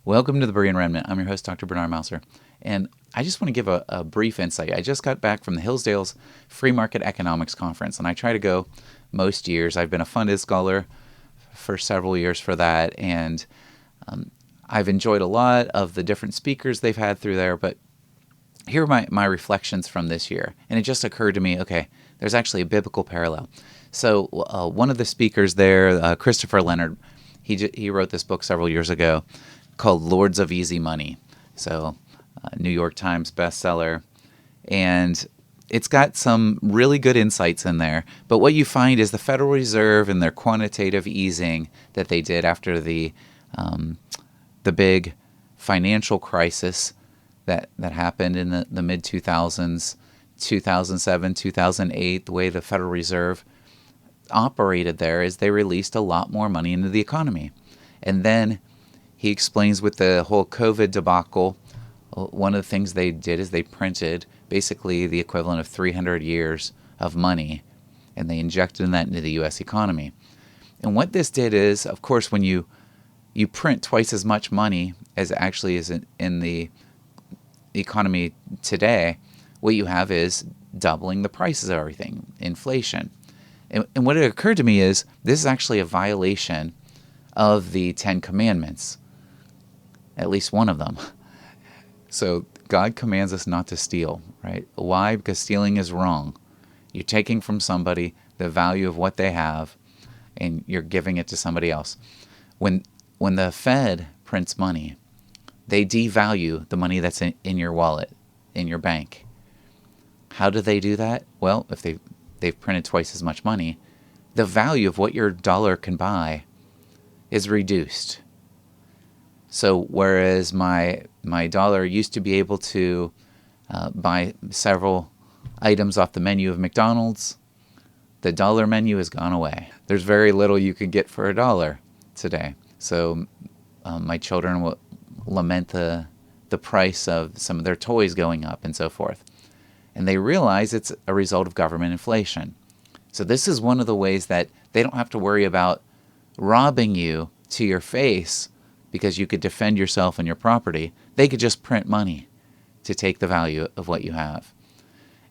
Welcome to the Berean Remnant. I'm your host, Dr. Bernard Mouser, and I just want to give a brief insight. I just got back from the Hillsdale's Free Market Economics Conference, and I try to go most years. I've been a funded scholar for several years for that, and I've enjoyed a lot of the different speakers they've had through there, but here are my reflections from this year. And it just occurred to me, okay, there's actually a biblical parallel. So one of the speakers there, Christopher Leonard, he wrote this book several years ago called Lords of Easy Money. So New York Times bestseller. And it's got some really good insights in there. But what you find is the Federal Reserve and their quantitative easing that they did after the big financial crisis that happened in the mid-2000s, 2007, 2008, the way the Federal Reserve operated there is they released a lot more money into the economy. And then he explains with the whole COVID debacle, one of the things they did is they printed basically the equivalent of 300 years of money, and they injected that into the U.S. economy. And what this did is, of course, when you print twice as much money as actually is in the economy today, what you have is doubling the prices of everything, inflation. And what it occurred to me is this is actually a violation of the Ten Commandments, at least one of them. So God commands us not to steal, right? Why? Because stealing is wrong. You're taking from somebody the value of what they have, and you're giving it to somebody else. When the Fed prints money, they devalue the money that's in your wallet, in your bank. How do they do that? Well, if they've printed twice as much money, the value of what your dollar can buy is reduced. So whereas my dollar used to be able to buy several items off the menu of McDonald's, the dollar menu has gone away. There's very little you could get for $1 today. So my children will lament the price of some of their toys going up and so forth. And they realize it's a result of government inflation. So this is one of the ways that they don't have to worry about robbing you to your face because you could defend yourself and your property. They could just print money to take the value of what you have.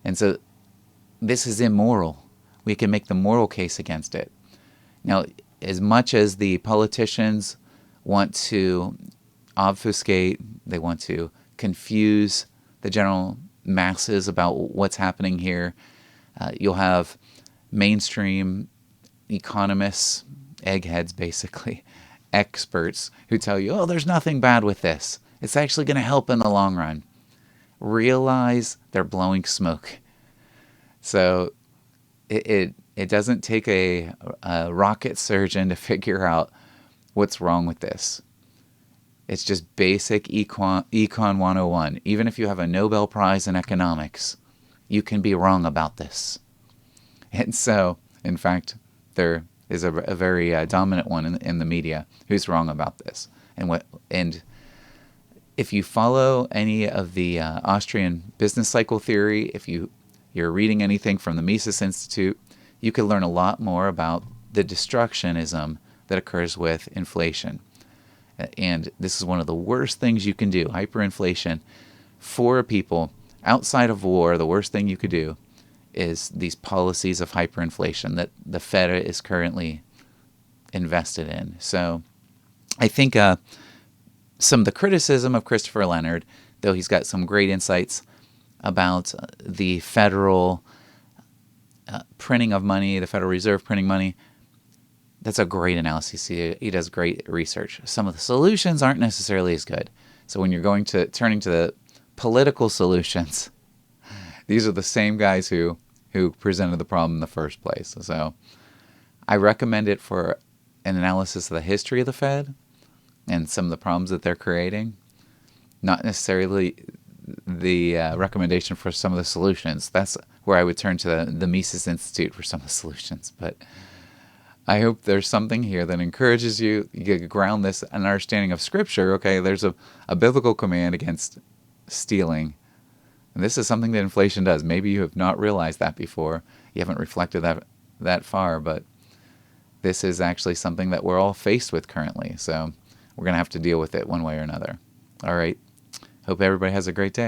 And so this is immoral. We can make the moral case against it. Now, as much as the politicians want to obfuscate, they want to confuse the general masses about what's happening here, you'll have mainstream economists, eggheads basically, experts who tell you, oh, there's nothing bad with this. It's actually going to help in the long run. Realize they're blowing smoke. So it doesn't take a rocket surgeon to figure out what's wrong with this. It's just basic Econ 101. Even if you have a Nobel Prize in economics, you can be wrong about this. And so, in fact, there is a very dominant one in the media who's wrong about this. And if you follow any of the Austrian business cycle theory, if you're reading anything from the Mises Institute, you can learn a lot more about the destructionism that occurs with inflation. And this is one of the worst things you can do, hyperinflation. For people outside of war, the worst thing you could do is these policies of hyperinflation that the Fed is currently invested in. So I think some of the criticism of Christopher Leonard, though he's got some great insights about the federal printing of money, the Federal Reserve printing money, that's a great analysis. He does great research. Some of the solutions aren't necessarily as good. So when you're turning to the political solutions, these are the same guys who presented the problem in the first place. So I recommend it for an analysis of the history of the Fed and some of the problems that they're creating, not necessarily the recommendation for some of the solutions. That's where I would turn to the Mises Institute for some of the solutions. But I hope there's something here that encourages you. You ground this in understanding of Scripture. Okay, there's a biblical command against stealing. And this is something that inflation does. Maybe you have not realized that before. You haven't reflected that far, but this is actually something that we're all faced with currently. So we're going to have to deal with it one way or another. All right. Hope everybody has a great day.